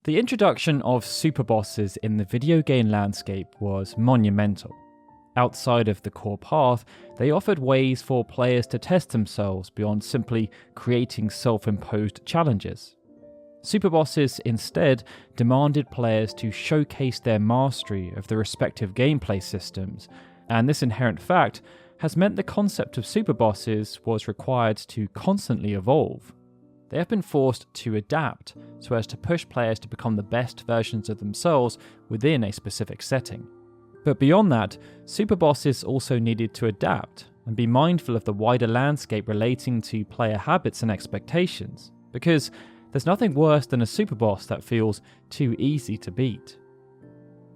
The introduction of superbosses in the video game landscape was monumental. Outside of the core path, they offered ways for players to test themselves beyond simply creating self-imposed challenges. Superbosses instead demanded players to showcase their mastery of the respective gameplay systems, and this inherent fact has meant the concept of superbosses was required to constantly evolve. They have been forced to adapt so as to push players to become the best versions of themselves within a specific setting. But beyond that, superbosses also needed to adapt and be mindful of the wider landscape relating to player habits and expectations, because there's nothing worse than a superboss that feels too easy to beat.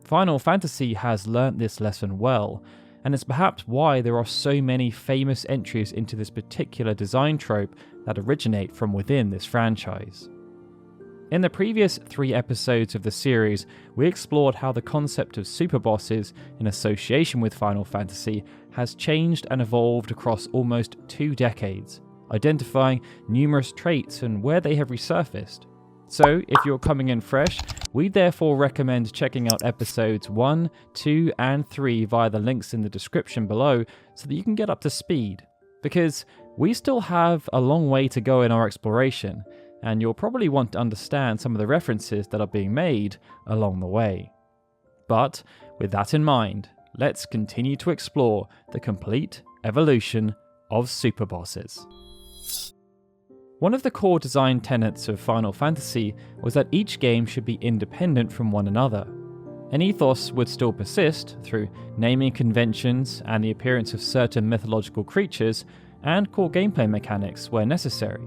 Final Fantasy has learnt this lesson well, and it's perhaps why there are so many famous entries into this particular design trope that originate from within this franchise. In the previous 3 episodes of the series, we explored how the concept of superbosses in association with Final Fantasy has changed and evolved across almost 2 decades, identifying numerous traits and where they have resurfaced. So, if you're coming in fresh, we therefore recommend checking out episodes 1, 2, and 3 via the links in the description below so that you can get up to speed, because we still have a long way to go in our exploration, and you'll probably want to understand some of the references that are being made along the way. But, with that in mind, let's continue to explore the complete evolution of superbosses. One of the core design tenets of Final Fantasy was that each game should be independent from one another. An ethos would still persist through naming conventions and the appearance of certain mythological creatures and core gameplay mechanics where necessary.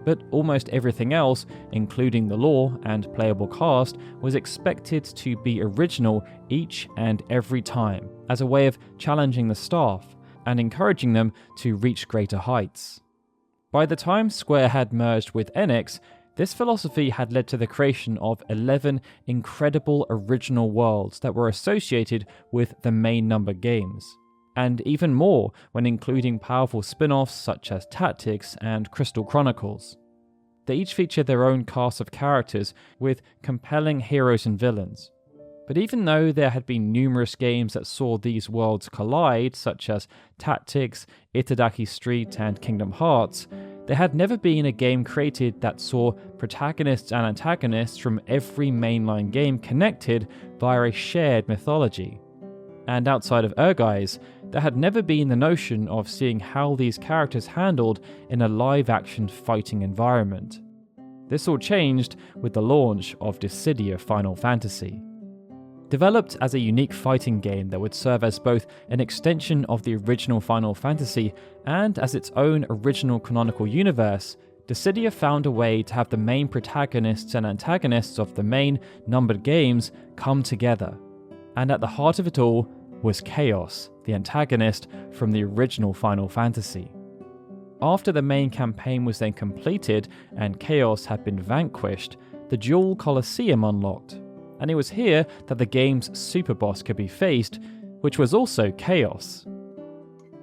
But almost everything else, including the lore and playable cast, was expected to be original each and every time, as a way of challenging the staff and encouraging them to reach greater heights. By the time Square had merged with Enix, this philosophy had led to the creation of 11 incredible original worlds that were associated with the main number games, and even more when including powerful spin-offs such as Tactics and Crystal Chronicles. They each feature their own cast of characters with compelling heroes and villains. But even though there had been numerous games that saw these worlds collide, such as Tactics, Itadaki Street, and Kingdom Hearts, there had never been a game created that saw protagonists and antagonists from every mainline game connected via a shared mythology. And outside of Erguise, there had never been the notion of seeing how these characters handled in a live-action fighting environment. This all changed with the launch of Dissidia Final Fantasy. Developed as a unique fighting game that would serve as both an extension of the original Final Fantasy and as its own original canonical universe, Dissidia found a way to have the main protagonists and antagonists of the main numbered games come together. And at the heart of it all was Chaos, the antagonist from the original Final Fantasy. After the main campaign was then completed and Chaos had been vanquished, the Dual Colosseum unlocked, and it was here that the game's superboss could be faced, which was also Chaos.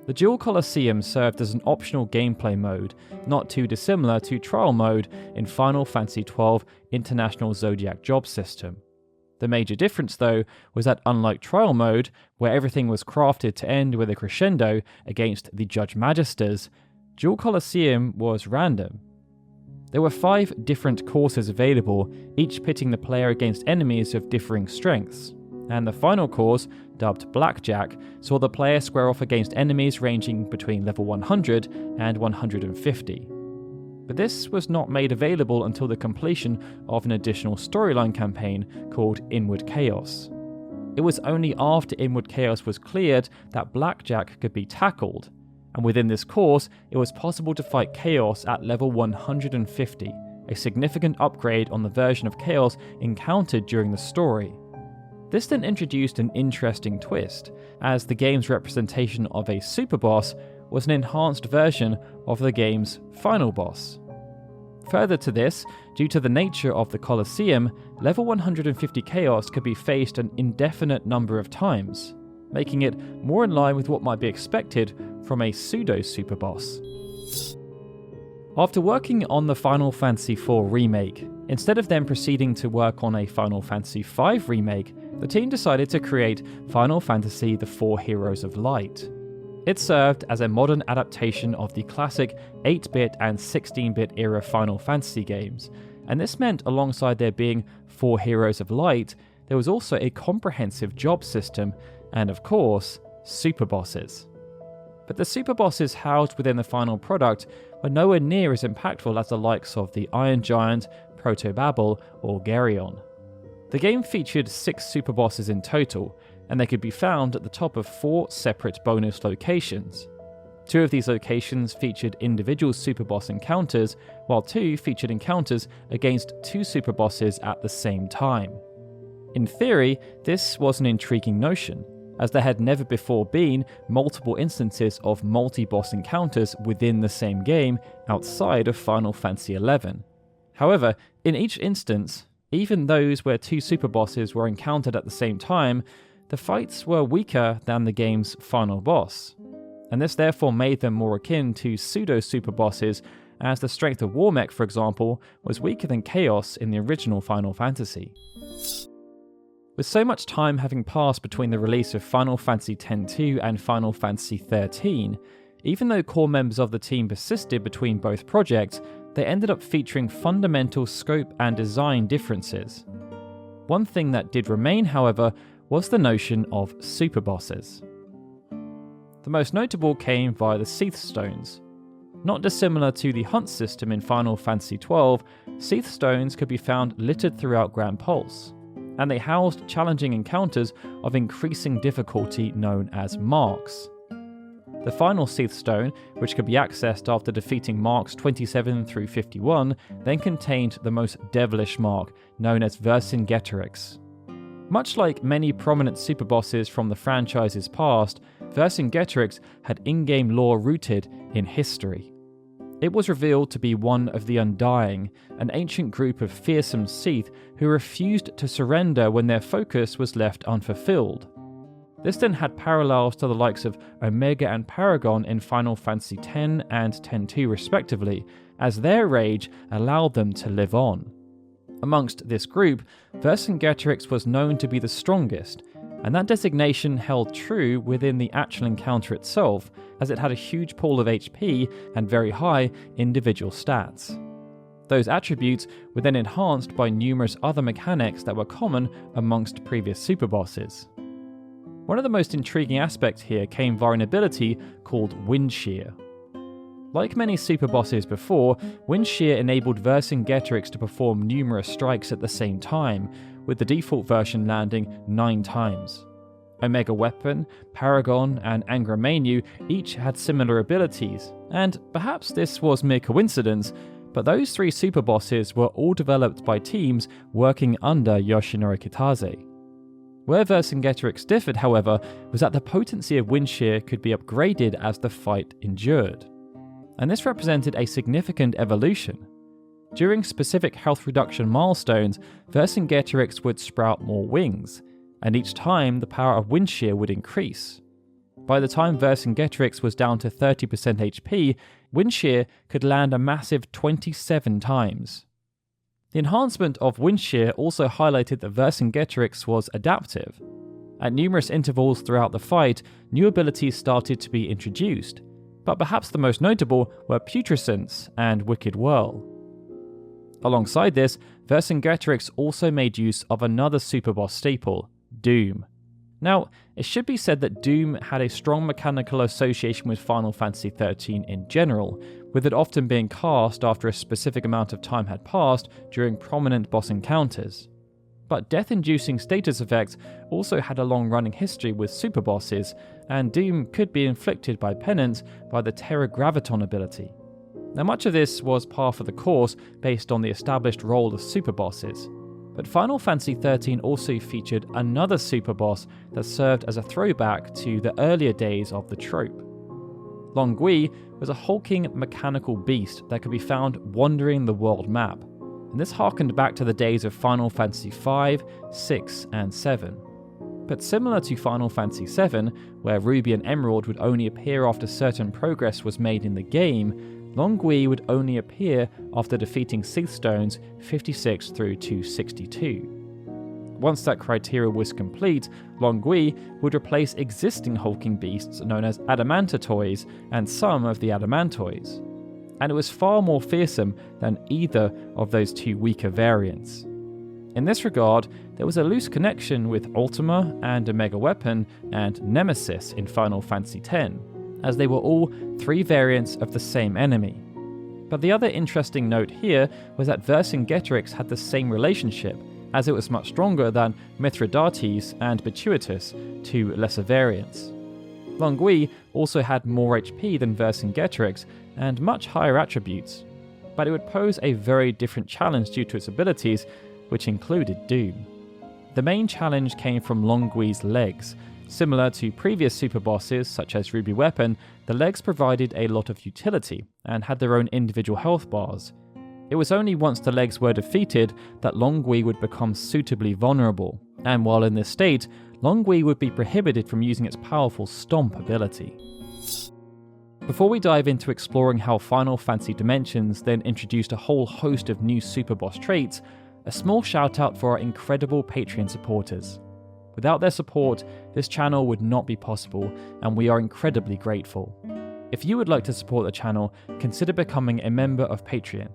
The Dual Colosseum served as an optional gameplay mode, not too dissimilar to Trial Mode in Final Fantasy XII International Zodiac Job System. The major difference, though, was that unlike Trial Mode, where everything was crafted to end with a crescendo against the Judge Magisters, Dual Colosseum was random. There were 5 different courses available, each pitting the player against enemies of differing strengths, and the final course, dubbed Blackjack, saw the player square off against enemies ranging between level 100 and 150. But this was not made available until the completion of an additional storyline campaign called Inward Chaos. It was only after Inward Chaos was cleared that Blackjack could be tackled, and within this course, it was possible to fight Chaos at level 150, a significant upgrade on the version of Chaos encountered during the story. This then introduced an interesting twist, as the game's representation of a superboss was an enhanced version of the game's final boss. Further to this, due to the nature of the Colosseum, level 150 Chaos could be faced an indefinite number of times, making it more in line with what might be expected from a pseudo-superboss. After working on the Final Fantasy IV remake, instead of then proceeding to work on a Final Fantasy V remake, the team decided to create Final Fantasy The Four Heroes of Light. It served as a modern adaptation of the classic 8-bit and 16-bit era Final Fantasy games, and this meant alongside there being 4 Heroes of Light, there was also a comprehensive job system, and of course, superbosses. But the superbosses housed within the final product were nowhere near as impactful as the likes of the Iron Giant, Proto-Babil, or Geryon. The game featured 6 superbosses in total, and they could be found at the top of 4 separate bonus locations. 2 of these locations featured individual superboss encounters, while 2 featured encounters against 2 superbosses at the same time. In theory, this was an intriguing notion, as there had never before been multiple instances of multi-boss encounters within the same game outside of Final Fantasy XI. However, in each instance, even those where 2 superbosses were encountered at the same time, the fights were weaker than the game's final boss, and this therefore made them more akin to pseudo-superbosses, as the strength of Warmech, for example, was weaker than Chaos in the original Final Fantasy. With so much time having passed between the release of Final Fantasy X-2 and Final Fantasy XIII, even though core members of the team persisted between both projects, they ended up featuring fundamental scope and design differences. One thing that did remain, however, was the notion of superbosses. The most notable came via the Seath Stones. Not dissimilar to the hunt system in Final Fantasy XII, Seath Stones could be found littered throughout Grand Pulse, and they housed challenging encounters of increasing difficulty known as marks. The final Seath Stone, which could be accessed after defeating marks 27 through 51, then contained the most devilish mark, known as Vercingetorix. Much like many prominent superbosses from the franchise's past, Vercingetorix had in-game lore rooted in history. It was revealed to be one of the Undying, an ancient group of fearsome Seath who refused to surrender when their focus was left unfulfilled. This then had parallels to the likes of Omega and Paragon in Final Fantasy X and X-2 respectively, as their rage allowed them to live on. Amongst this group, Vercingetorix was known to be the strongest, and that designation held true within the actual encounter itself, as it had a huge pool of HP and very high individual stats. Those attributes were then enhanced by numerous other mechanics that were common amongst previous superbosses. One of the most intriguing aspects here came via an ability called Wind Shear. Like many superbosses before, Wind Shear enabled Vercingetorix to perform numerous strikes at the same time, with the default version landing 9 times. Omega Weapon, Paragon, and Angramenu each had similar abilities, and perhaps this was mere coincidence, but those 3 superbosses were all developed by teams working under Yoshinori Kitase. Where Vercingetorix differed, however, was that the potency of Wind Shear could be upgraded as the fight endured. And this represented a significant evolution. During specific health reduction milestones, Vercingetorix would sprout more wings, and each time the power of Wind Shear would increase. By the time Vercingetorix was down to 30% HP, Wind Shear could land a massive 27 times. The enhancement of Wind Shear also highlighted that Vercingetorix was adaptive. At numerous intervals throughout the fight, new abilities started to be introduced, but perhaps the most notable were Putrescence and Wicked Whirl. Alongside this, Vercingetorix also made use of another superboss staple, Doom. Now, it should be said that Doom had a strong mechanical association with Final Fantasy XIII in general, with it often being cast after a specific amount of time had passed during prominent boss encounters. But death-inducing status effects also had a long-running history with superbosses, and Doom could be inflicted by penance by the Terra Graviton ability. Now, much of this was par for the course based on the established role of superbosses, but Final Fantasy XIII also featured another superboss that served as a throwback to the earlier days of the trope. Longui was a hulking mechanical beast that could be found wandering the world map, and this harkened back to the days of Final Fantasy V, VI, and VII. But similar to Final Fantasy VII, where Ruby and Emerald would only appear after certain progress was made in the game, Longui would only appear after defeating Sith Stones 56 through to 62. Once that criteria was complete, Longui would replace existing hulking beasts known as Adamantoise and some of the Adamantoise, and it was far more fearsome than either of those two weaker variants. In this regard, there was a loose connection with Ultima and Omega Weapon and Nemesis in Final Fantasy X, as they were all three variants of the same enemy. But the other interesting note here was that Vercingetorix had the same relationship, as it was much stronger than Mithridates and Bituitus, two lesser variants. Longui also had more HP than Vercingetorix and much higher attributes, but it would pose a very different challenge due to its abilities, which included Doom. The main challenge came from Longui's legs. Similar to previous superbosses such as Ruby Weapon, the legs provided a lot of utility and had their own individual health bars. It was only once the legs were defeated that Longui would become suitably vulnerable, and while in this state, Longui would be prohibited from using its powerful Stomp ability. Before we dive into exploring how Final Fantasy Dimensions then introduced a whole host of new superboss traits, a small shout out for our incredible Patreon supporters. Without their support, this channel would not be possible, and we are incredibly grateful. If you would like to support the channel, consider becoming a member of Patreon.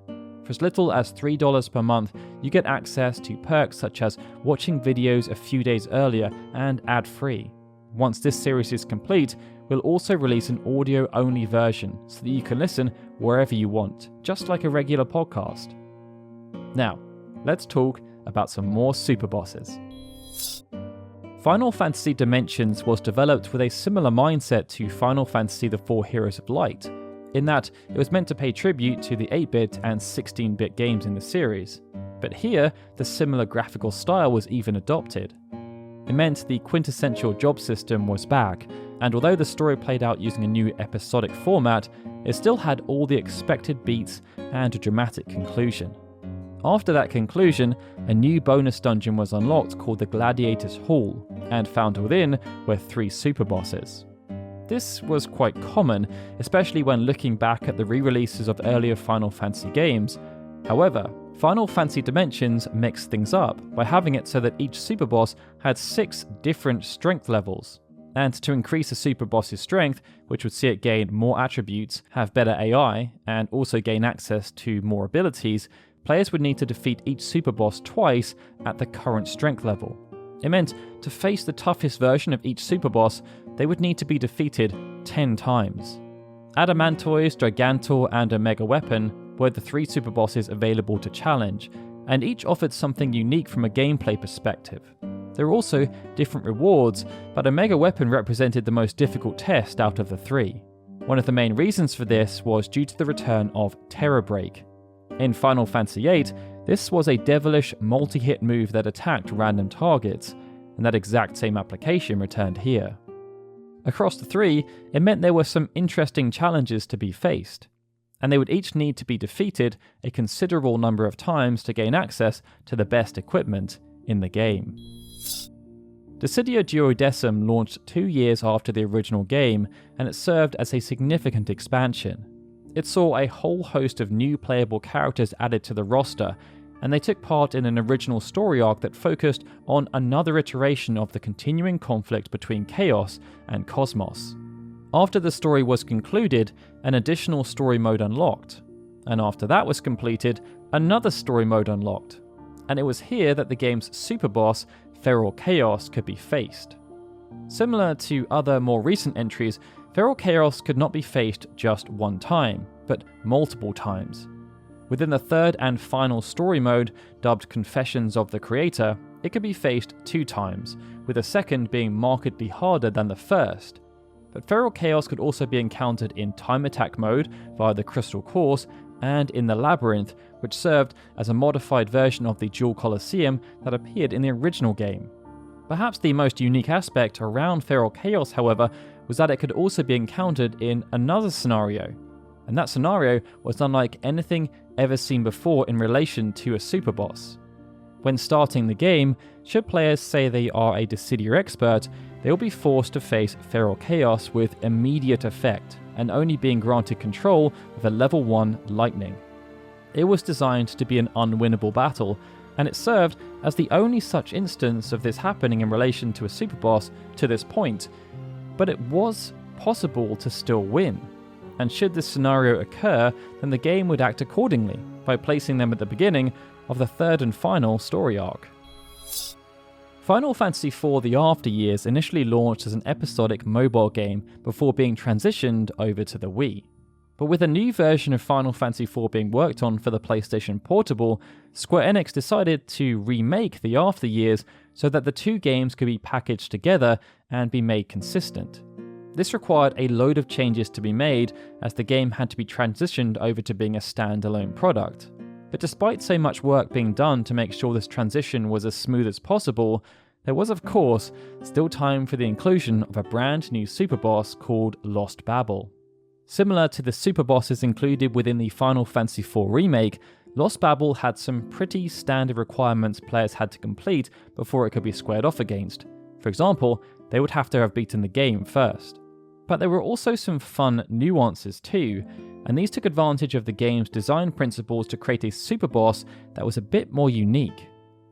For as little as $3 per month, you get access to perks such as watching videos a few days earlier and ad-free. Once this series is complete, we'll also release an audio-only version so that you can listen wherever you want, just like a regular podcast. Now, let's talk about some more superbosses. Final Fantasy Dimensions was developed with a similar mindset to Final Fantasy IV Heroes of Light, in that it was meant to pay tribute to the 8-bit and 16-bit games in the series, but here the similar graphical style was even adopted. It meant the quintessential job system was back, and although the story played out using a new episodic format, it still had all the expected beats and a dramatic conclusion. After that conclusion, a new bonus dungeon was unlocked called the Gladiator's Hall, and found within were 3 superbosses. This was quite common, especially when looking back at the re-releases of earlier Final Fantasy games. However, Final Fantasy Dimensions mixed things up by having it so that each superboss had 6 different strength levels. And to increase a superboss's strength, which would see it gain more attributes, have better AI, and also gain access to more abilities, players would need to defeat each superboss twice at the current strength level. It meant to face the toughest version of each superboss, they would need to be defeated 10 times. Adamantoise, Gigantaur, and Omega Weapon were the 3 superbosses available to challenge, and each offered something unique from a gameplay perspective. There were also different rewards, but Omega Weapon represented the most difficult test out of the 3. One of the main reasons for this was due to the return of Terror Break. In Final Fantasy VIII, this was a devilish multi-hit move that attacked random targets, and that exact same application returned here. Across the 3, it meant there were some interesting challenges to be faced, and they would each need to be defeated a considerable number of times to gain access to the best equipment in the game. Dissidia Duodecim launched 2 years after the original game, and it served as a significant expansion. It saw a whole host of new playable characters added to the roster, and they took part in an original story arc that focused on another iteration of the continuing conflict between Chaos and Cosmos. After the story was concluded, an additional story mode unlocked, and after that was completed, another story mode unlocked, and it was here that the game's superboss, Feral Chaos, could be faced. Similar to other more recent entries, Feral Chaos could not be faced just one time, but multiple times. Within the 3rd and final story mode, dubbed Confessions of the Creator, it could be faced 2 times, with the second being markedly harder than the first. But Feral Chaos could also be encountered in Time Attack mode via the Crystal Course, and in the Labyrinth, which served as a modified version of the Dual Colosseum that appeared in the original game. Perhaps the most unique aspect around Feral Chaos, however, was that it could also be encountered in another scenario, and that scenario was unlike anything ever seen before in relation to a superboss. When starting the game, should players say they are a Dissidia expert, they will be forced to face Feral Chaos with immediate effect, and only being granted control with a level 1 lightning. It was designed to be an unwinnable battle, and it served as the only such instance of this happening in relation to a superboss to this point, but it was possible to still win. And should this scenario occur, then the game would act accordingly, by placing them at the beginning of the third and final story arc. Final Fantasy IV The After Years initially launched as an episodic mobile game before being transitioned over to the Wii. But with a new version of Final Fantasy IV being worked on for the PlayStation Portable, Square Enix decided to remake The After Years so that the two games could be packaged together and be made consistent. This required a load of changes to be made, as the game had to be transitioned over to being a standalone product. But despite so much work being done to make sure this transition was as smooth as possible, there was of course still time for the inclusion of a brand new superboss called Lost Babel. Similar to the superbosses included within the Final Fantasy IV Remake, Lost Babel had some pretty standard requirements players had to complete before it could be squared off against. For example, they would have to have beaten the game first. But there were also some fun nuances too, and these took advantage of the game's design principles to create a superboss that was a bit more unique.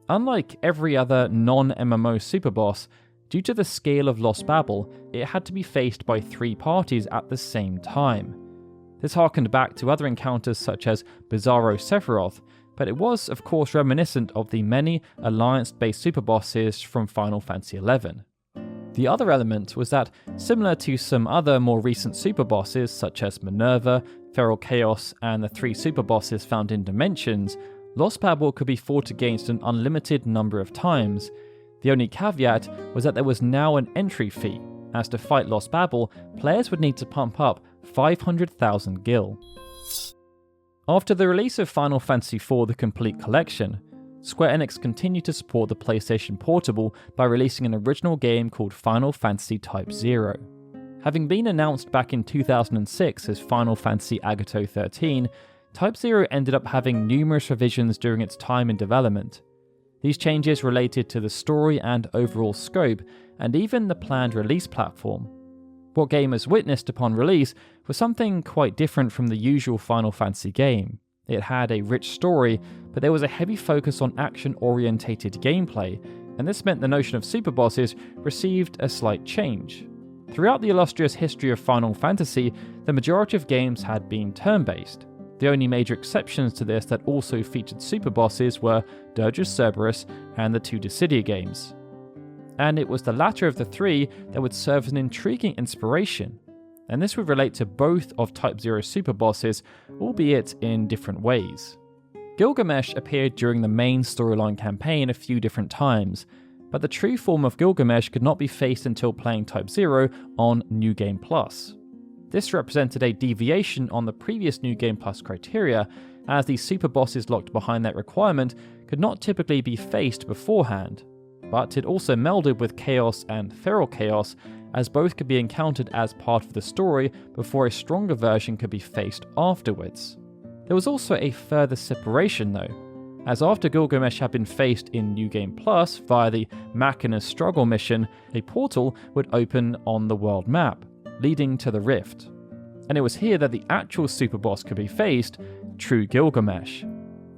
Unlike every other non-MMO superboss, due to the scale of Lost Babel, it had to be faced by 3 parties at the same time. This harkened back to other encounters such as Bizarro Sephiroth, but it was of course reminiscent of the many alliance-based superbosses from Final Fantasy XI. The other element was that, similar to some other more recent superbosses such as Minerva, Feral Chaos, and the 3 superbosses found in Dimensions, Lost Babel could be fought against an unlimited number of times. The only caveat was that there was now an entry fee, as to fight Lost Babel, players would need to pump up 500,000 gil. After the release of Final Fantasy IV The Complete Collection, Square Enix continued to support the PlayStation Portable by releasing an original game called Final Fantasy Type-0. Having been announced back in 2006 as Final Fantasy Agato 13, Type-0 ended up having numerous revisions during its time in development. These changes related to the story and overall scope, and even the planned release platform. What gamers witnessed upon release was something quite different from the usual Final Fantasy game. It had a rich story, but there was a heavy focus on action-orientated gameplay, and this meant the notion of superbosses received a slight change. Throughout the illustrious history of Final Fantasy, the majority of games had been turn-based. The only major exceptions to this that also featured superbosses were Dirge's Cerberus and the 2 Dissidia games. And it was the latter of the 3 that would serve as an intriguing inspiration, and this would relate to both of Type-0 superbosses, albeit in different ways. Gilgamesh appeared during the main storyline campaign a few different times, but the true form of Gilgamesh could not be faced until playing Type-0 on New Game Plus. This represented a deviation on the previous New Game Plus criteria, as the superbosses locked behind that requirement could not typically be faced beforehand, but it also melded with Chaos and Feral Chaos, as both could be encountered as part of the story before a stronger version could be faced afterwards. There was also a further separation though, as after Gilgamesh had been faced in New Game Plus via the Machina's Struggle mission, a portal would open on the world map, leading to the Rift. And it was here that the actual superboss could be faced, True Gilgamesh.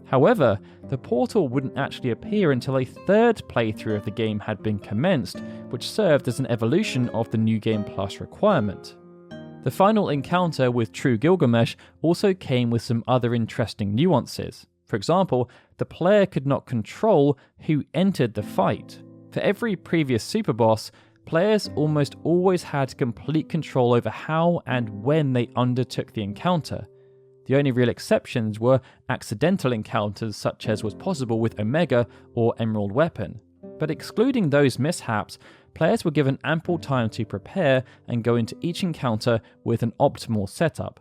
However, the portal wouldn't actually appear until a 3rd playthrough of the game had been commenced, which served as an evolution of the New Game Plus requirement. The final encounter with True Gilgamesh also came with some other interesting nuances. For example, the player could not control who entered the fight. For every previous superboss, players almost always had complete control over how and when they undertook the encounter. The only real exceptions were accidental encounters such as was possible with Omega or Emerald Weapon. But excluding those mishaps, players were given ample time to prepare and go into each encounter with an optimal setup.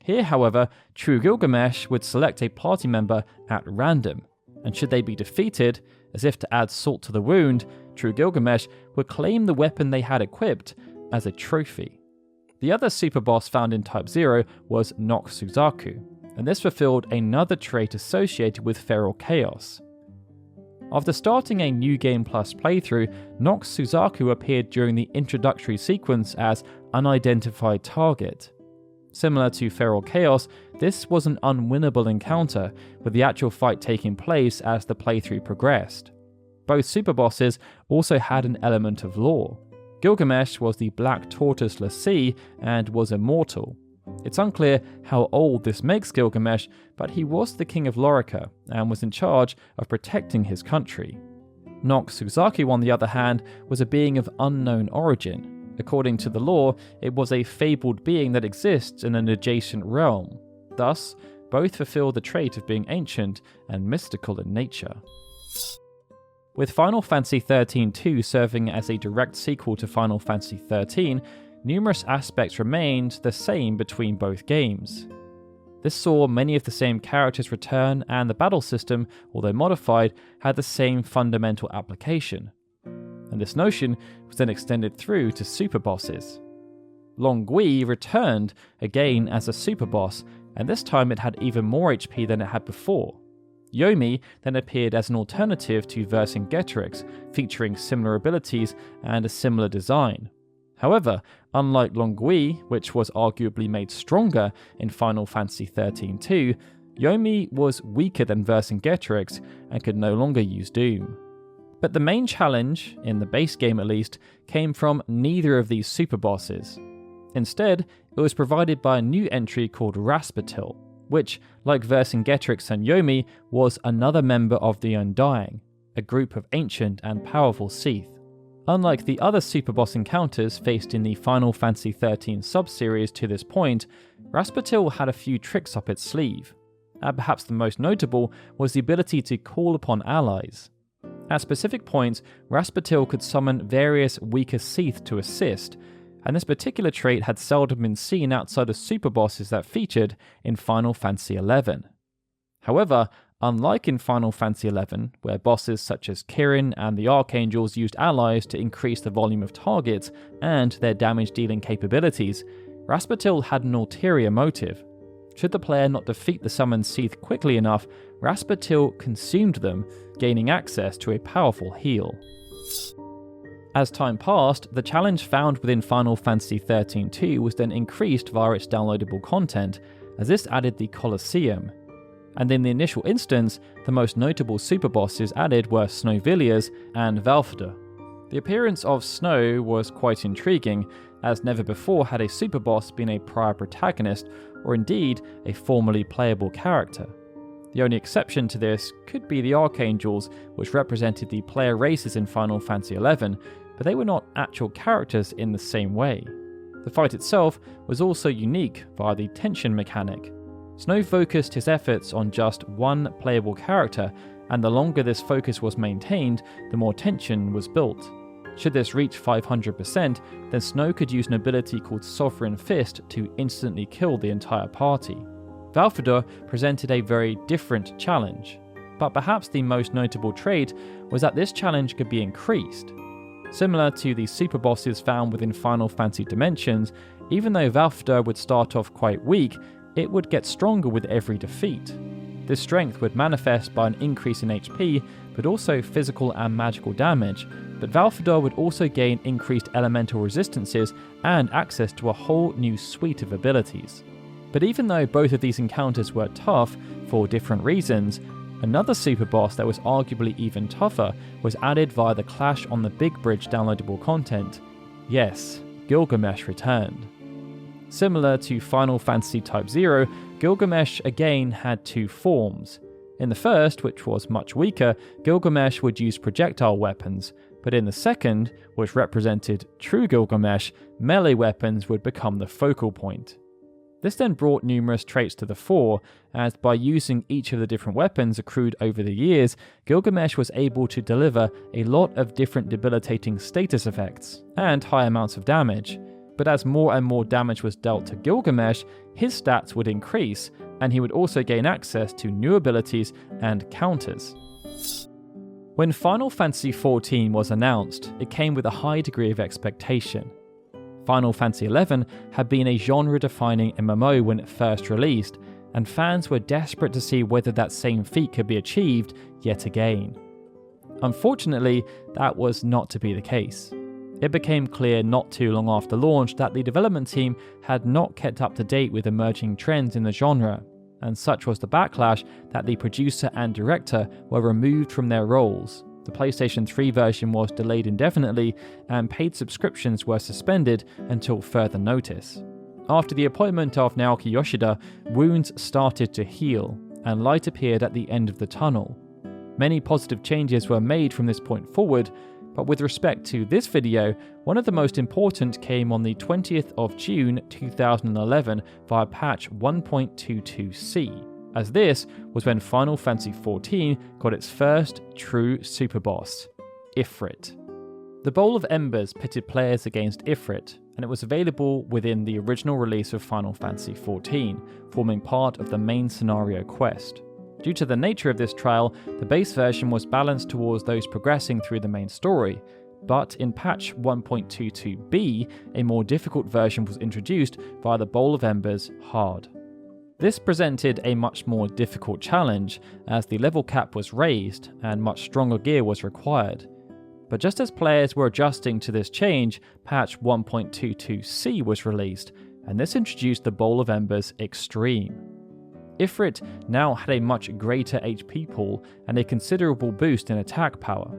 Here, however, True Gilgamesh would select a party member at random, and should they be defeated, as if to add salt to the wound, True Gilgamesh would claim the weapon they had equipped as a trophy. The other superboss found in Type-0 was Nox Suzaku, and this fulfilled another trait associated with Feral Chaos. After starting a New Game Plus playthrough, Nox Suzaku appeared during the introductory sequence as Unidentified Target. Similar to Feral Chaos, this was an unwinnable encounter, with the actual fight taking place as the playthrough progressed. Both superbosses also had an element of lore. Gilgamesh was the Black Tortoise Lassie and was immortal. It's unclear how old this makes Gilgamesh, but he was the king of Lorica and was in charge of protecting his country. Nox Suzaku, on the other hand, was a being of unknown origin. According to the lore, it was a fabled being that exists in an adjacent realm. Thus, both fulfill the trait of being ancient and mystical in nature. With Final Fantasy XIII-2 serving as a direct sequel to Final Fantasy XIII, numerous aspects remained the same between both games. This saw many of the same characters return, and the battle system, although modified, had the same fundamental application. And this notion was then extended through to superbosses. Longui returned again as a superboss, and this time it had even more HP than it had before. Yomi then appeared as an alternative to Vercingetorix, featuring similar abilities and a similar design. However, unlike Longui, which was arguably made stronger in Final Fantasy XIII-2, Yomi was weaker than Vercingetorix and could no longer use Doom. But the main challenge, in the base game at least, came from neither of these superbosses. Instead, it was provided by a new entry called Raspatil, which, like Vercingetorix and Yomi, was another member of the Undying, a group of ancient and powerful Seath. Unlike the other superboss encounters faced in the Final Fantasy XIII sub-series to this point, Raspatil had a few tricks up its sleeve, and perhaps the most notable was the ability to call upon allies. At specific points, Raspatil could summon various weaker Seath to assist, and this particular trait had seldom been seen outside of superbosses that featured in Final Fantasy XI. However, unlike in Final Fantasy XI, where bosses such as Kirin and the Archangels used allies to increase the volume of targets and their damage-dealing capabilities, Raspatil had an ulterior motive. Should the player not defeat the summoned Seath quickly enough, Raspatil consumed them, gaining access to a powerful heal. As time passed, the challenge found within Final Fantasy XIII-2 was then increased via its downloadable content, as this added the Colosseum. And in the initial instance, the most notable superbosses added were Snow Villiers and Valfodr. The appearance of Snow was quite intriguing, as never before had a superboss been a prior protagonist, or indeed a formerly playable character. The only exception to this could be the Archangels, which represented the player races in Final Fantasy XI, but they were not actual characters in the same way. The fight itself was also unique via the tension mechanic. Snow focused his efforts on just one playable character, and the longer this focus was maintained, the more tension was built. Should this reach 500%, then Snow could use an ability called Sovereign Fist to instantly kill the entire party. Valfodr presented a very different challenge, but perhaps the most notable trait was that this challenge could be increased. Similar to the superbosses found within Final Fantasy Dimensions, even though Valfodr would start off quite weak, it would get stronger with every defeat. This strength would manifest by an increase in HP, but also physical and magical damage, but Valfodr would also gain increased elemental resistances and access to a whole new suite of abilities. But even though both of these encounters were tough for different reasons, another superboss that was arguably even tougher was added via the Clash on the Big Bridge downloadable content. Yes, Gilgamesh returned. Similar to Final Fantasy Type 0, Gilgamesh again had two forms. In the first, which was much weaker, Gilgamesh would use projectile weapons, but in the second, which represented true Gilgamesh, melee weapons would become the focal point. This then brought numerous traits to the fore, as by using each of the different weapons accrued over the years, Gilgamesh was able to deliver a lot of different debilitating status effects, and high amounts of damage. But as more and more damage was dealt to Gilgamesh, his stats would increase, and he would also gain access to new abilities and counters. When Final Fantasy XIV was announced, it came with a high degree of expectation. Final Fantasy XI had been a genre-defining MMO when it first released, and fans were desperate to see whether that same feat could be achieved yet again. Unfortunately, that was not to be the case. It became clear not too long after launch that the development team had not kept up to date with emerging trends in the genre, and such was the backlash that the producer and director were removed from their roles. The PlayStation 3 version was delayed indefinitely, and paid subscriptions were suspended until further notice. After the appointment of Naoki Yoshida, wounds started to heal, and light appeared at the end of the tunnel. Many positive changes were made from this point forward, but with respect to this video, one of the most important came on the 20th of June 2011 via patch 1.22c, as this was when Final Fantasy XIV got its first true superboss, Ifrit. The Bowl of Embers pitted players against Ifrit, and it was available within the original release of Final Fantasy XIV, forming part of the main scenario quest. Due to the nature of this trial, the base version was balanced towards those progressing through the main story, but in patch 1.22b, a more difficult version was introduced via the Bowl of Embers Hard. This presented a much more difficult challenge, as the level cap was raised and much stronger gear was required. But just as players were adjusting to this change, patch 1.22c was released, and this introduced the Bowl of Embers Extreme. Ifrit now had a much greater HP pool and a considerable boost in attack power.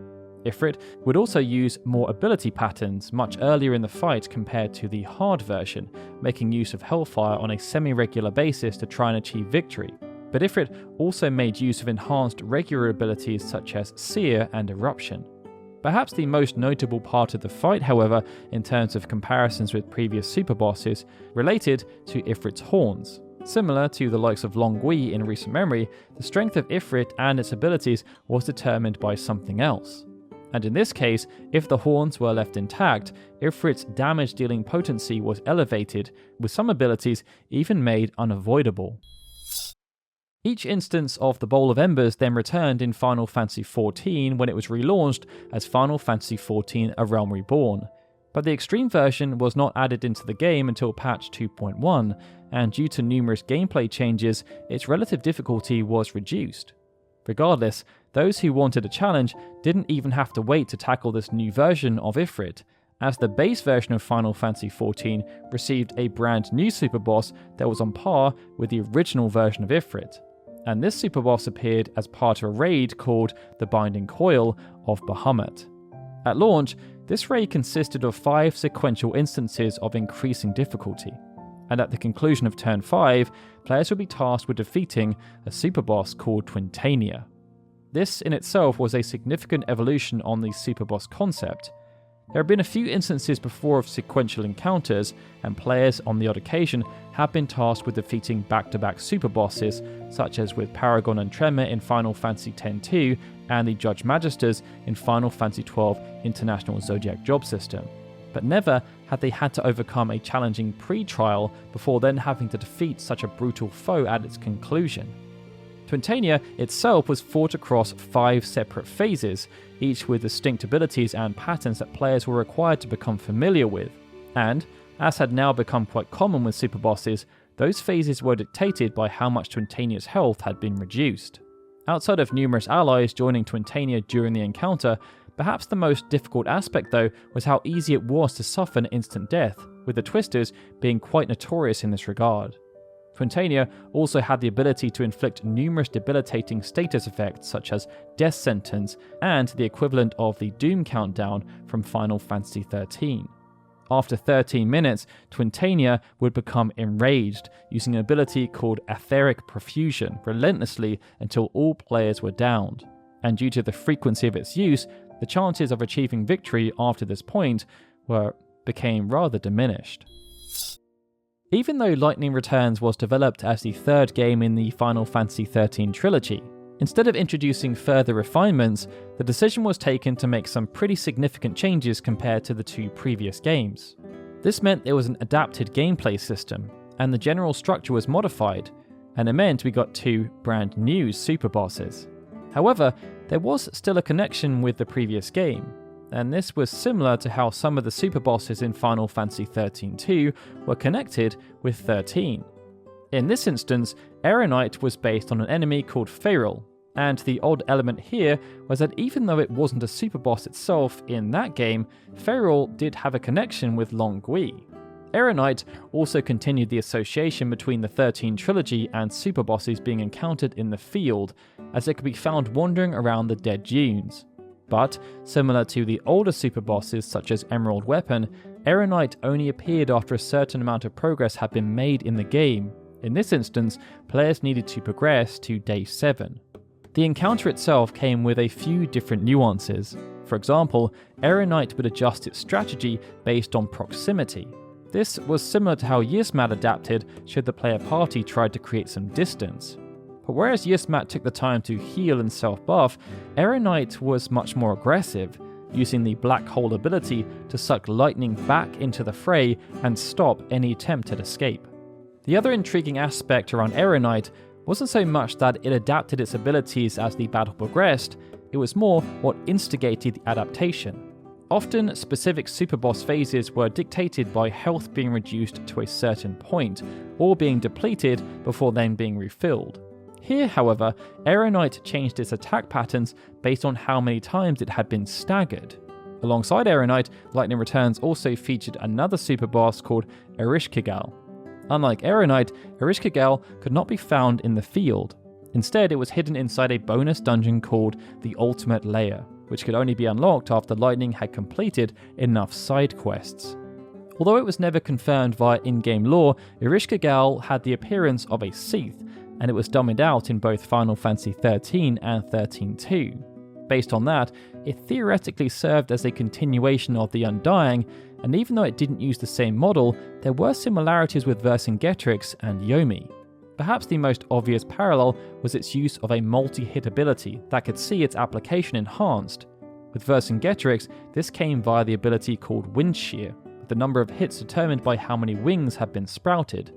Ifrit would also use more ability patterns much earlier in the fight compared to the hard version, making use of Hellfire on a semi-regular basis to try and achieve victory. But Ifrit also made use of enhanced regular abilities such as Seer and Eruption. Perhaps the most notable part of the fight, however, in terms of comparisons with previous superbosses, related to Ifrit's horns. Similar to the likes of Long Gui in recent memory, the strength of Ifrit and its abilities was determined by something else. And in this case, if the horns were left intact, Ifrit's damage-dealing potency was elevated, with some abilities even made unavoidable. Each instance of the Bowl of Embers then returned in Final Fantasy XIV when it was relaunched as Final Fantasy XIV A Realm Reborn. But the Extreme version was not added into the game until patch 2.1, and due to numerous gameplay changes, its relative difficulty was reduced. Regardless, those who wanted a challenge didn't even have to wait to tackle this new version of Ifrit, as the base version of Final Fantasy XIV received a brand new superboss that was on par with the original version of Ifrit. And this superboss appeared as part of a raid called the Binding Coil of Bahamut. At launch, this raid consisted of 5 sequential instances of increasing difficulty, and at the conclusion of turn 5, players would be tasked with defeating a superboss called Twintania. This in itself was a significant evolution on the superboss concept. There have been a few instances before of sequential encounters, and players on the odd occasion have been tasked with defeating back-to-back superbosses, such as with Paragon and Tremor in Final Fantasy X-2 and the Judge Magisters in Final Fantasy XII International Zodiac Job System. But never had they had to overcome a challenging pre-trial before then having to defeat such a brutal foe at its conclusion. Twintania itself was fought across 5 separate phases, each with distinct abilities and patterns that players were required to become familiar with. And, as had now become quite common with superbosses, those phases were dictated by how much Twintania's health had been reduced. Outside of numerous allies joining Twintania during the encounter, perhaps the most difficult aspect though was how easy it was to suffer an instant death, with the Twisters being quite notorious in this regard. Twintania also had the ability to inflict numerous debilitating status effects such as Death Sentence and the equivalent of the Doom Countdown from Final Fantasy XIII. After 13 minutes, Twintania would become enraged, using an ability called Etheric Profusion relentlessly until all players were downed, and due to the frequency of its use, the chances of achieving victory after this point became rather diminished. Even though Lightning Returns was developed as the 3rd game in the Final Fantasy XIII trilogy, instead of introducing further refinements, the decision was taken to make some pretty significant changes compared to the 2 previous games. This meant there was an adapted gameplay system, and the general structure was modified, and it meant we got 2 brand new superbosses. However, there was still a connection with the previous game, and this was similar to how some of the superbosses in Final Fantasy XIII-2 were connected with 13. In this instance, Aeronite was based on an enemy called Feral, And the odd element here was that even though it wasn't a superboss itself in that game, Feral did have a connection with Longui. Aeronite also continued the association between the 13 trilogy and superbosses being encountered in the field, as it could be found wandering around the dead dunes. But, similar to the older superbosses such as Emerald Weapon, Aeronite only appeared after a certain amount of progress had been made in the game. In this instance, players needed to progress to Day 7. The encounter itself came with a few different nuances. For example, Aeronite would adjust its strategy based on proximity. This was similar to how Yismat adapted should the player party try to create some distance. But whereas Yismat took the time to heal and self-buff, Aeronite was much more aggressive, using the Black Hole ability to suck lightning back into the fray and stop any attempt at escape. The other intriguing aspect around Aeronite wasn't so much that it adapted its abilities as the battle progressed, it was more what instigated the adaptation. Often, specific superboss phases were dictated by health being reduced to a certain point, or being depleted before then being refilled. Here, however, Aeronite changed its attack patterns based on how many times it had been staggered. Alongside Aeronite, Lightning Returns also featured another superboss called Ereshkigal. Unlike Aeronite, Ereshkigal could not be found in the field. Instead, it was hidden inside a bonus dungeon called the Ultimate Layer, which could only be unlocked after Lightning had completed enough side quests. Although it was never confirmed via in-game lore, Ereshkigal had the appearance of a Seath, and it was dummied out in both Final Fantasy XIII and XIII-2. Based on that, it theoretically served as a continuation of the Undying, and even though it didn't use the same model, there were similarities with Vercingetorix and Yomi. Perhaps the most obvious parallel was its use of a multi-hit ability that could see its application enhanced. With Vercingetorix, this came via the ability called Wind Shear, with the number of hits determined by how many wings had been sprouted.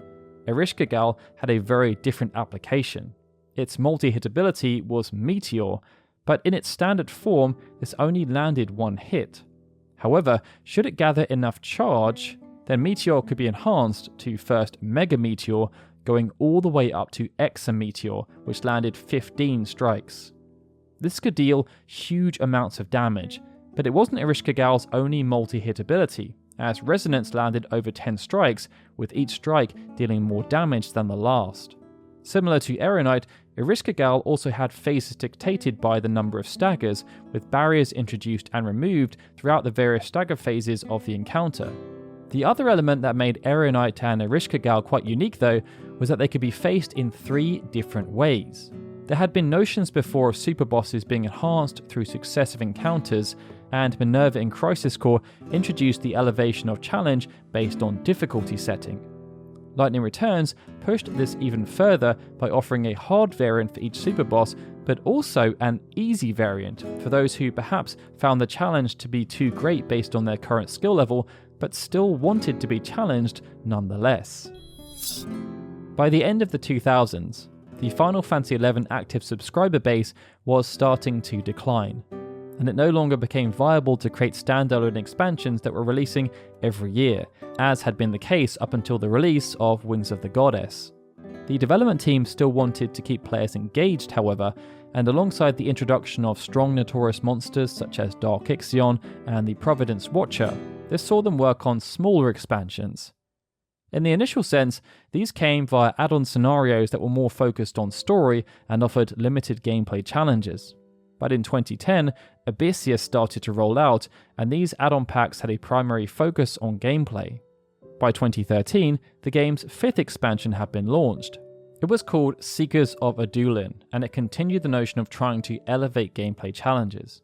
Ereshkigal had a very different application. Its multi-hit ability was Meteor, but in its standard form, this only landed one hit. However, should it gather enough charge, then Meteor could be enhanced to first Mega Meteor, going all the way up to Exameteor, which landed 15 strikes. This could deal huge amounts of damage, but it wasn't Ereshkigal's only multi-hit ability, as Resonance landed over 10 strikes, with each strike dealing more damage than the last. Similar to Aeronite, Ereshkigal also had phases dictated by the number of staggers, with barriers introduced and removed throughout the various stagger phases of the encounter. The other element that made Aeronite and Ereshkigal quite unique though, was that they could be faced in 3 different ways. There had been notions before of superbosses being enhanced through successive encounters, and Minerva in Crisis Core introduced the elevation of challenge based on difficulty setting. Lightning Returns pushed this even further by offering a hard variant for each superboss, but also an easy variant for those who perhaps found the challenge to be too great based on their current skill level, but still wanted to be challenged nonetheless. By the end of the 2000s, the Final Fantasy XI active subscriber base was starting to decline, and it no longer became viable to create standalone expansions that were releasing every year, as had been the case up until the release of Wings of the Goddess. The development team still wanted to keep players engaged, however, and alongside the introduction of strong notorious monsters such as Dark Ixion and the Providence Watcher, this saw them work on smaller expansions. In the initial sense, these came via add-on scenarios that were more focused on story and offered limited gameplay challenges. But in 2010, Abyssia started to roll out, and these add-on packs had a primary focus on gameplay. By 2013, the game's 5th expansion had been launched. It was called Seekers of Adoulin, and it continued the notion of trying to elevate gameplay challenges.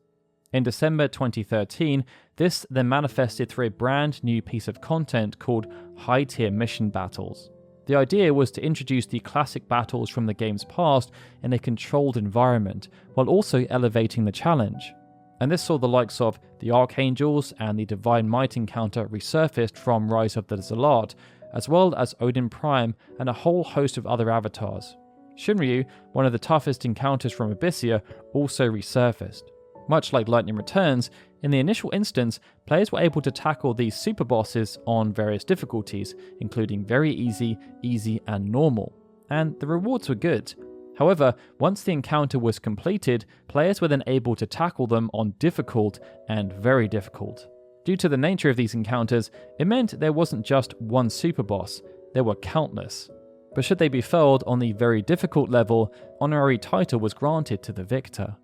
In December 2013, this then manifested through a brand new piece of content called High-Tier Mission Battles. The idea was to introduce the classic battles from the game's past in a controlled environment, while also elevating the challenge. And this saw the likes of the Archangels and the Divine Might encounter resurfaced from Rise of the Zealot, as well as Odin Prime and a whole host of other avatars. Shinryu, one of the toughest encounters from Abyssia, also resurfaced. Much like Lightning Returns, in the initial instance, players were able to tackle these superbosses on various difficulties, including very easy, easy, and normal. And the rewards were good. However, once the encounter was completed, players were then able to tackle them on difficult and very difficult. Due to the nature of these encounters, it meant there wasn't just one super boss, there were countless. But should they be felled on the very difficult level, honorary title was granted to the victor.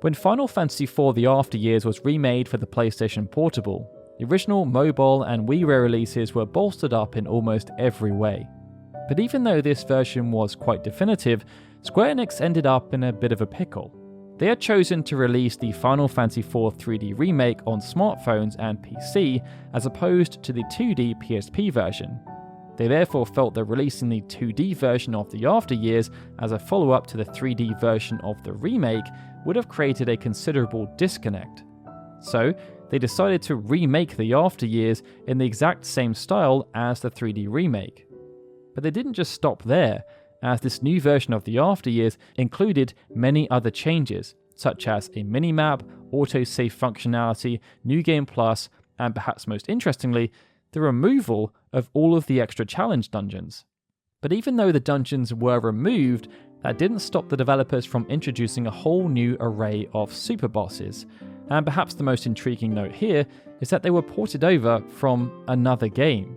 When Final Fantasy IV The After Years was remade for the PlayStation Portable, the original mobile and Wii re-releases were bolstered up in almost every way. But even though this version was quite definitive, Square Enix ended up in a bit of a pickle. They had chosen to release the Final Fantasy IV 3D remake on smartphones and PC as opposed to the 2D PSP version. They therefore felt that releasing the 2D version of the After Years as a follow-up to the 3D version of the remake would have created a considerable disconnect. So, they decided to remake the After Years in the exact same style as the 3D remake. But they didn't just stop there, as this new version of the After Years included many other changes, such as a minimap, autosave functionality, New Game Plus, and perhaps most interestingly, the removal of all of the extra challenge dungeons. But even though the dungeons were removed, that didn't stop the developers from introducing a whole new array of super bosses. And perhaps the most intriguing note here is that they were ported over from another game.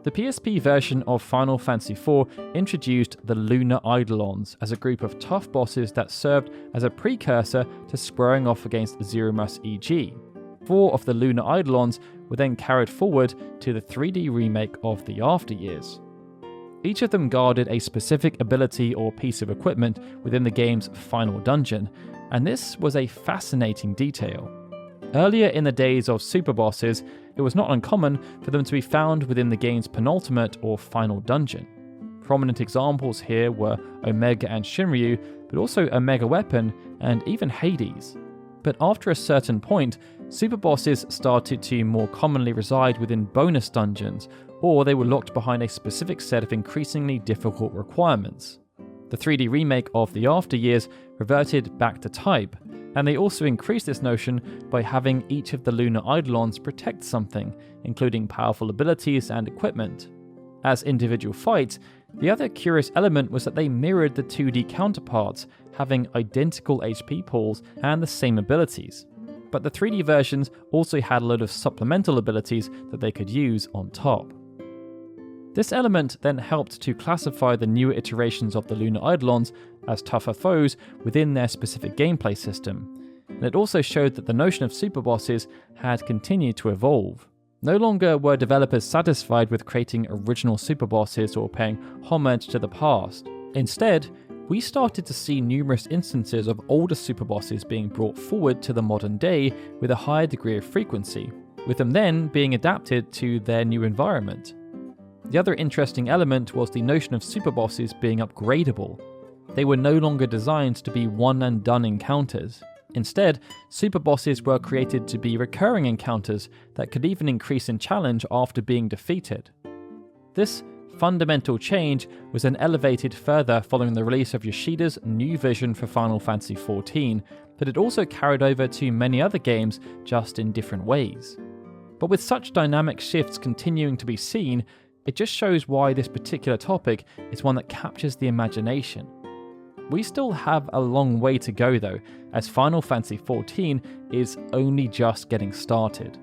The PSP version of Final Fantasy IV introduced the Lunar Eidolons as a group of tough bosses that served as a precursor to squaring off against Zeromus EG. 4 of the Lunar Eidolons were then carried forward to the 3D remake of the After Years. Each of them guarded a specific ability or piece of equipment within the game's final dungeon, and this was a fascinating detail. Earlier in the days of super bosses, it was not uncommon for them to be found within the game's penultimate or final dungeon. Prominent examples here were Omega and Shinryu, but also Omega Weapon and even Hades. But after a certain point, super bosses started to more commonly reside within bonus dungeons, or they were locked behind a specific set of increasingly difficult requirements. The 3D remake of the After Years reverted back to type, and they also increased this notion by having each of the Lunar Eidolons protect something, including powerful abilities and equipment. As individual fights, the other curious element was that they mirrored the 2D counterparts, having identical HP pools and the same abilities. But the 3D versions also had a load of supplemental abilities that they could use on top. This element then helped to classify the newer iterations of the Lunar Eidolons as tougher foes within their specific gameplay system, and it also showed that the notion of super bosses had continued to evolve. No longer were developers satisfied with creating original super bosses or paying homage to the past. Instead, we started to see numerous instances of older super bosses being brought forward to the modern day with a higher degree of frequency, with them then being adapted to their new environment. The other interesting element was the notion of super bosses being upgradable. They were no longer designed to be one-and-done encounters. Instead, super bosses were created to be recurring encounters that could even increase in challenge after being defeated. This fundamental change was then elevated further following the release of Yoshida's new vision for Final Fantasy XIV, but it also carried over to many other games, just in different ways. But with such dynamic shifts continuing to be seen, it just shows why this particular topic is one that captures the imagination. We still have a long way to go though, as Final Fantasy XIV is only just getting started.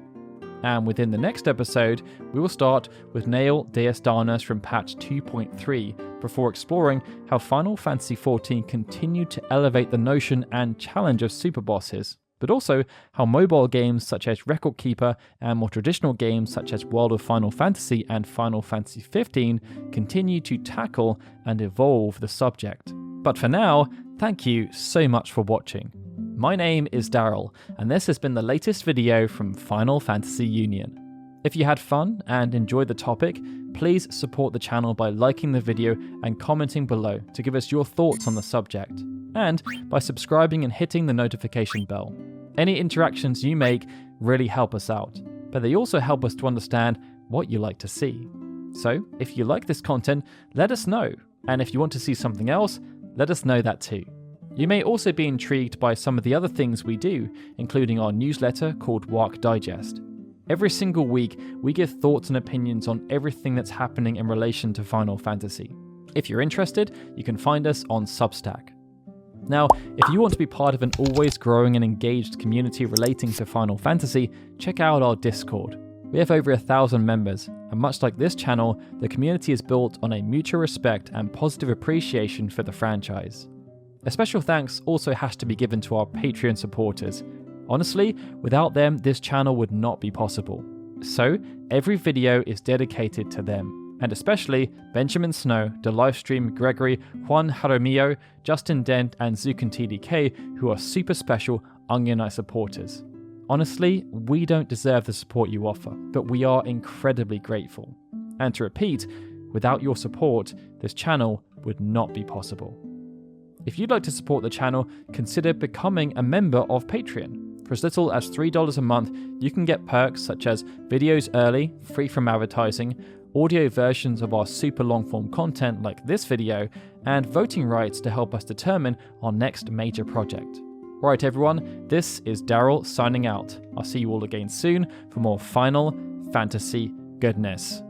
And within the next episode, we will start with Nail Deus Danas from patch 2.3, before exploring how Final Fantasy XIV continued to elevate the notion and challenge of super bosses, but also how mobile games such as Record Keeper and more traditional games such as World of Final Fantasy and Final Fantasy XV continue to tackle and evolve the subject. But for now, thank you so much for watching. My name is Daryl, and this has been the latest video from Final Fantasy Union. If you had fun and enjoyed the topic, please support the channel by liking the video and commenting below to give us your thoughts on the subject, and by subscribing and hitting the notification bell. Any interactions you make really help us out, but they also help us to understand what you like to see. So, if you like this content, let us know, and if you want to see something else, let us know that too. You may also be intrigued by some of the other things we do, including our newsletter called Wark Digest. Every single week, we give thoughts and opinions on everything that's happening in relation to Final Fantasy. If you're interested, you can find us on Substack. Now, if you want to be part of an always growing and engaged community relating to Final Fantasy, check out our Discord. We have over 1,000 members, and much like this channel, the community is built on a mutual respect and positive appreciation for the franchise. A special thanks also has to be given to our Patreon supporters. Honestly, without them, this channel would not be possible. So, every video is dedicated to them, and especially Benjamin Snow, The Livestream, Gregory, Juan Jaramillo, Justin Dent, and ZukinTDK, who are super special Onion supporters. Honestly, we don't deserve the support you offer, but we are incredibly grateful. And to repeat, without your support, this channel would not be possible. If you'd like to support the channel, consider becoming a member of Patreon. For as little as $3 a month, you can get perks such as videos early, free from advertising, audio versions of our super long-form content like this video, and voting rights to help us determine our next major project. Alright everyone, this is Daryl signing out. I'll see you all again soon for more Final Fantasy goodness.